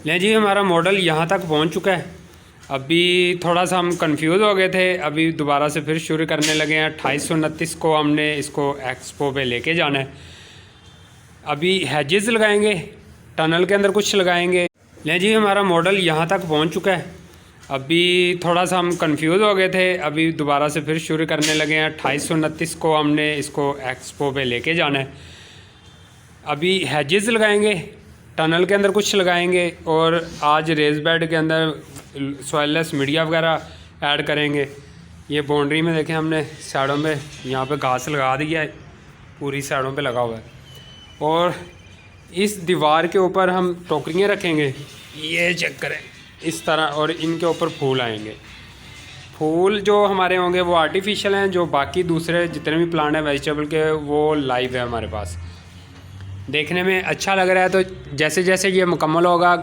लें जी, हमारा मॉडल यहाँ तक पहुँच चुका है। अभी थोड़ा सा हम कंफ्यूज हो गए थे, अभी दोबारा से फिर शुरू करने लगे हैं। 2829 को हमने इसको एक्सपो पे लेके जाना है। अभी हैजेस लगाएंगे, टनल के अंदर कुछ लगाएंगे। लें जी, हमारा मॉडल यहाँ तक पहुँच चुका है। अभी थोड़ा सा हम कंफ्यूज हो गए थे, अभी दोबारा से फिर शुरू करने लगे हैं। 2829 को हमने इसको एक्सपो पे लेके जाना है। अभी हैजेस लगाएंगे, टनल के अंदर कुछ लगाएंगे और आज रेज बेड के अंदर सॉइललेस मीडिया वगैरह ऐड करेंगे। ये बाउंड्री में देखें, हमने साइडों में यहाँ पे घास लगा दिया है, पूरी साइडों पे लगा हुआ है। और इस दीवार के ऊपर हम टोकरियाँ रखेंगे, ये चेक करें इस तरह, और इनके ऊपर फूल आएंगे। फूल जो हमारे होंगे वो आर्टिफिशियल हैं, जो बाकी दूसरे जितने भी प्लांट हैं वेजिटेबल के वो लाइव है हमारे पास। देखने में अच्छा लग रहा है, तो जैसे जैसे ये मुकम्मल होगा